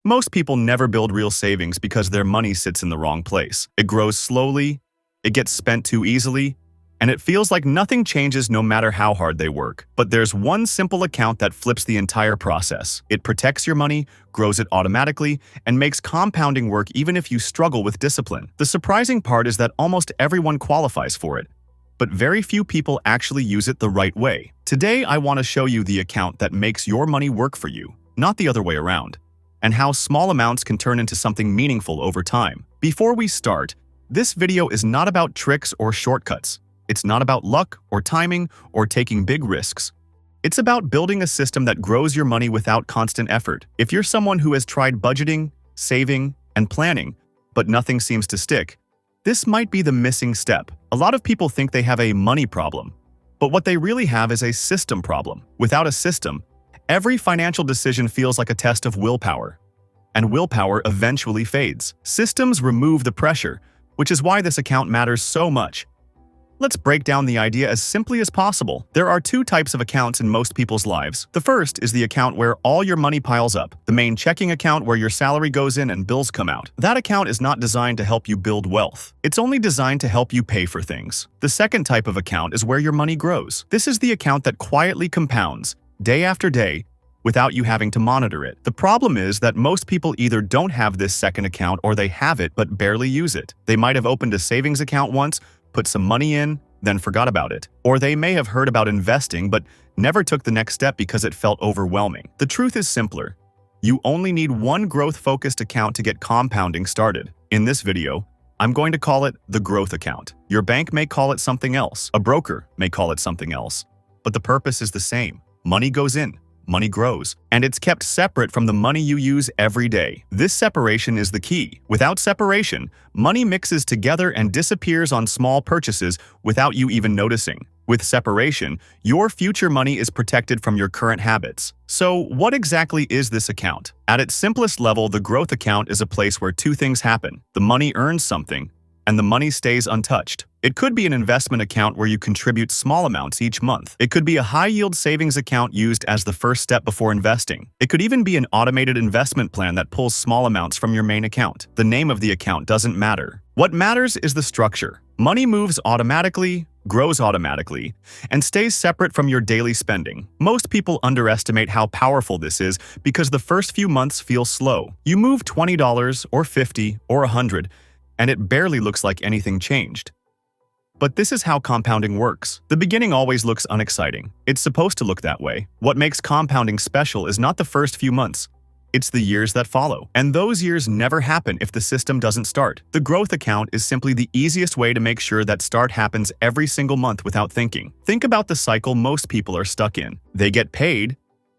Most people never build real savings because their money sits in the wrong place. It grows slowly, it gets spent too easily, and it feels like nothing changes no matter how hard they work. But there's one simple account that flips the entire process. It protects your money, grows it automatically, and makes compounding work even if you struggle with discipline. The surprising part is that almost everyone qualifies for it, but very few people actually use it the right way. Today, I want to show you the account that makes your money work for you, not the other way around, and how small amounts can turn into something meaningful over time. Before we start, this video is not about tricks or shortcuts. It's not about luck or timing or taking big risks. It's about building a system that grows your money without constant effort. If you're someone who has tried budgeting, saving, and planning, but nothing seems to stick, this might be the missing step. A lot of people think they have a money problem, but what they really have is a system problem. Without a system, every financial decision feels like a test of willpower, and willpower eventually fades. Systems remove the pressure, which is why this account matters so much. Let's break down the idea as simply as possible. There are two types of accounts in most people's lives. The first is the account where all your money piles up, the main checking account where your salary goes in and bills come out. That account is not designed to help you build wealth. It's only designed to help you pay for things. The second type of account is where your money grows. This is the account that quietly compounds, day after day, without you having to monitor it. The problem is that most people either don't have this second account or they have it but barely use it. They might have opened a savings account once, put some money in, then forgot about it. Or they may have heard about investing but never took the next step because it felt overwhelming. The truth is simpler. You only need one growth-focused account to get compounding started. In this video, I'm going to call it the growth account. Your bank may call it something else. A broker may call it something else. But the purpose is the same. Money goes in. Money grows, and it's kept separate from the money you use every day. This separation is the key. Without separation, money mixes together and disappears on small purchases without you even noticing. With separation, your future money is protected from your current habits. So, what exactly is this account? At its simplest level, the growth account is a place where two things happen. The money earns something, and the money stays untouched. It could be an investment account where you contribute small amounts each month. It could be a high-yield savings account used as the first step before investing. It could even be an automated investment plan that pulls small amounts from your main account. The name of the account doesn't matter. What matters is the structure. Money moves automatically, grows automatically, and stays separate from your daily spending. Most people underestimate how powerful this is because the first few months feel slow. You move $20 or $50 or $100, and it barely looks like anything changed. But this is how compounding works. The beginning always looks unexciting. It's supposed to look that way. What makes compounding special is not the first few months. It's the years that follow. And those years never happen if the system doesn't start. The growth account is simply the easiest way to make sure that start happens every single month without thinking. Think about the cycle most people are stuck in. They get paid,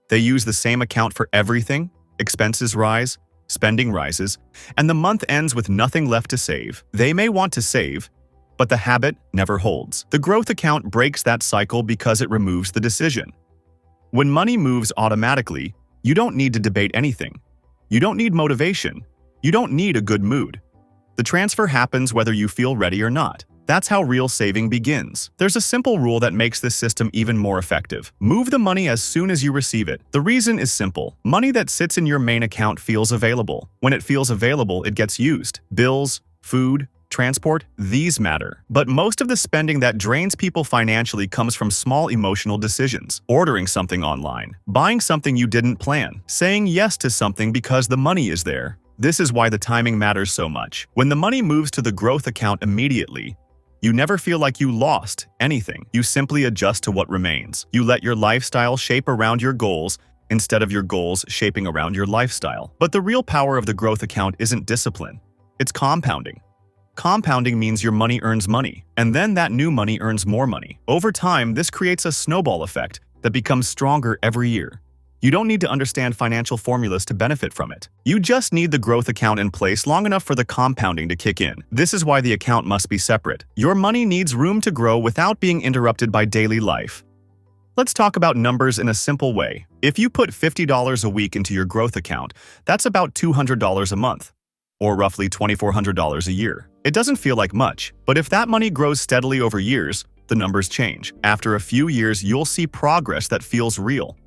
they use the same account for everything, expenses rise, spending rises, and the month ends with nothing left to save. They may want to save, but the habit never holds. The growth account breaks that cycle because it removes the decision. When money moves automatically, you don't need to debate anything. You don't need motivation. You don't need a good mood. The transfer happens whether you feel ready or not. That's how real saving begins. There's a simple rule that makes this system even more effective. Move the money as soon as you receive it. The reason is simple. Money that sits in your main account feels available. When it feels available, it gets used. Bills, food, transport, these matter. But most of the spending that drains people financially comes from small emotional decisions. Ordering something online, buying something you didn't plan, saying yes to something because the money is there. This is why the timing matters so much. When the money moves to the growth account immediately, you never feel like you lost anything. You simply adjust to what remains. You let your lifestyle shape around your goals instead of your goals shaping around your lifestyle. But the real power of the growth account isn't discipline. It's compounding. Compounding means your money earns money, and then that new money earns more money. Over time, this creates a snowball effect that becomes stronger every year. You don't need to understand financial formulas to benefit from it. You just need the growth account in place long enough for the compounding to kick in. This is why the account must be separate. Your money needs room to grow without being interrupted by daily life. Let's talk about numbers in a simple way. If you put $50 a week into your growth account, that's about $200 a month, or roughly $2,400 a year. It doesn't feel like much, but if that money grows steadily over years, the numbers change. After a few years, you'll see progress that feels real.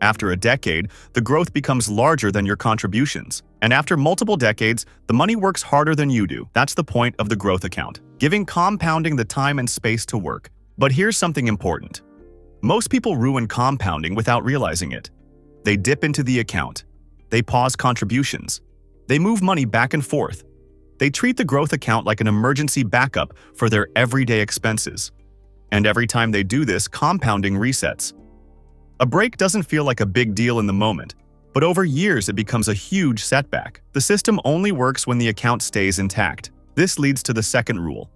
After a decade, the growth becomes larger than your contributions. And after multiple decades, the money works harder than you do. That's the point of the growth account, giving compounding the time and space to work. But here's something important. Most people ruin compounding without realizing it. They dip into the account. They pause contributions. They move money back and forth. They treat the growth account like an emergency backup for their everyday expenses. And every time they do this, compounding resets. A break doesn't feel like a big deal in the moment, but over years it becomes a huge setback. The system only works when the account stays intact. This leads to the second rule.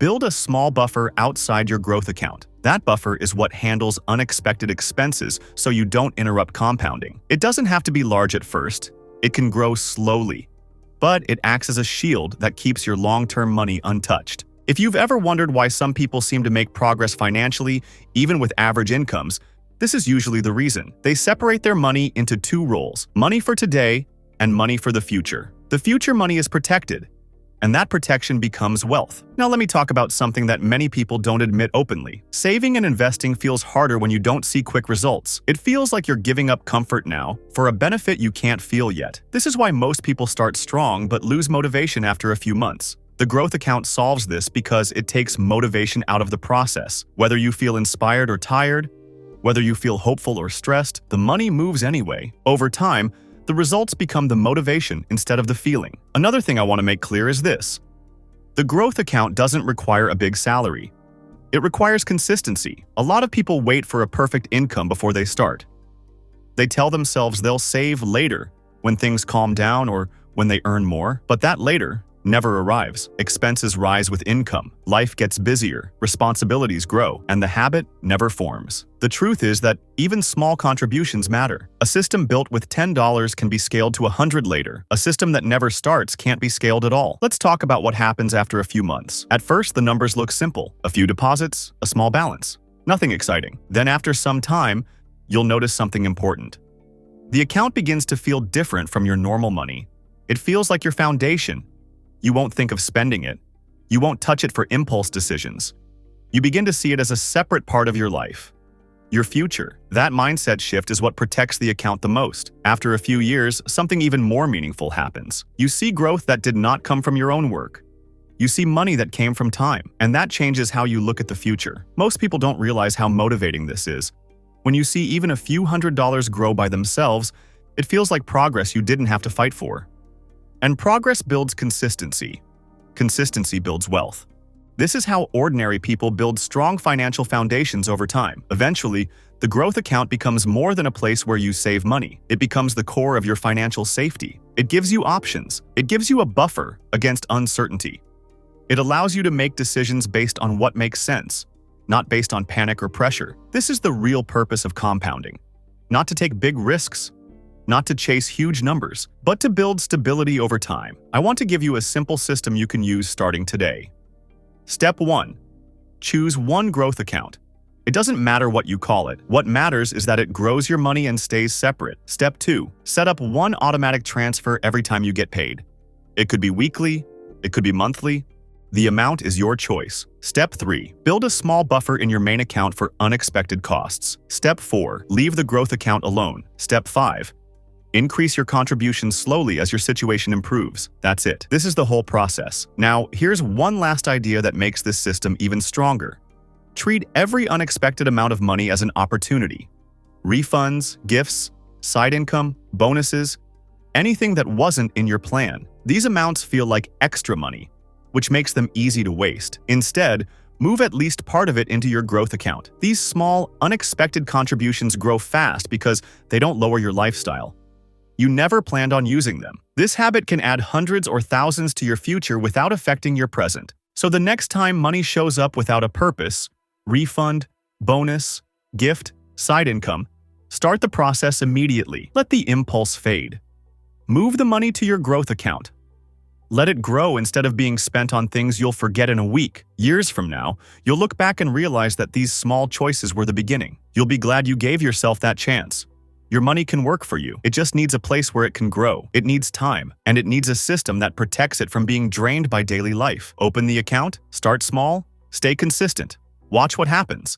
Build a small buffer outside your growth account. That buffer is what handles unexpected expenses so you don't interrupt compounding. It doesn't have to be large at first. It can grow slowly, but it acts as a shield that keeps your long-term money untouched. If you've ever wondered why some people seem to make progress financially, even with average incomes, this is usually the reason. They separate their money into two roles: money for today and money for the future. The future money is protected, and that protection becomes wealth. Now let me talk about something that many people don't admit openly. Saving and investing feels harder when you don't see quick results. It feels like you're giving up comfort now for a benefit you can't feel yet. This is why most people start strong but lose motivation after a few months. The growth account solves this because it takes motivation out of the process. Whether you feel inspired or tired, whether you feel hopeful or stressed, the money moves anyway. Over time, the results become the motivation instead of the feeling. Another thing I want to make clear is this. The growth account doesn't require a big salary. It requires consistency. A lot of people wait for a perfect income before they start. They tell themselves they'll save later, when things calm down or when they earn more, but that later never arrives. Expenses rise with income, life gets busier, responsibilities grow, and the habit never forms. The truth is that even small contributions matter. A system built with $10 can be scaled to $100 later. A system that never starts can't be scaled at all. Let's talk about what happens after a few months. At first, the numbers look simple. A few deposits, a small balance. Nothing exciting. Then after some time, you'll notice something important. The account begins to feel different from your normal money. It feels like your foundation. You won't think of spending it. You won't touch it for impulse decisions. You begin to see it as a separate part of your life. Your future. That mindset shift is what protects the account the most. After a few years, something even more meaningful happens. You see growth that did not come from your own work. You see money that came from time, and that changes how you look at the future. Most people don't realize how motivating this is. When you see even a few $100s grow by themselves, it feels like progress you didn't have to fight for. And progress builds consistency. Consistency builds wealth. This is how ordinary people build strong financial foundations over time. Eventually, the growth account becomes more than a place where you save money. It becomes the core of your financial safety. It gives you options. It gives you a buffer against uncertainty. It allows you to make decisions based on what makes sense, not based on panic or pressure. This is the real purpose of compounding. Not to take big risks, not to chase huge numbers, but to build stability over time. I want to give you a simple system you can use starting today. Step 1. Choose one growth account. It doesn't matter what you call it. What matters is that it grows your money and stays separate. Step 2. Set up one automatic transfer every time you get paid. It could be weekly, it could be monthly. The amount is your choice. Step 3. Build a small buffer in your main account for unexpected costs. Step 4. Leave the growth account alone. Step 5. Increase your contributions slowly as your situation improves. That's it. This is the whole process. Now, here's one last idea that makes this system even stronger. Treat every unexpected amount of money as an opportunity. Refunds, gifts, side income, bonuses, anything that wasn't in your plan. These amounts feel like extra money, which makes them easy to waste. Instead, move at least part of it into your growth account. These small, unexpected contributions grow fast because they don't lower your lifestyle. You never planned on using them. This habit can add hundreds or thousands to your future without affecting your present. So the next time money shows up without a purpose, refund, bonus, gift, side income, start the process immediately. Let the impulse fade. Move the money to your growth account. Let it grow instead of being spent on things you'll forget in a week. Years from now, you'll look back and realize that these small choices were the beginning. You'll be glad you gave yourself that chance. Your money can work for you. It just needs a place where it can grow. It needs time, and it needs a system that protects it from being drained by daily life. Open the account, start small, stay consistent. Watch what happens.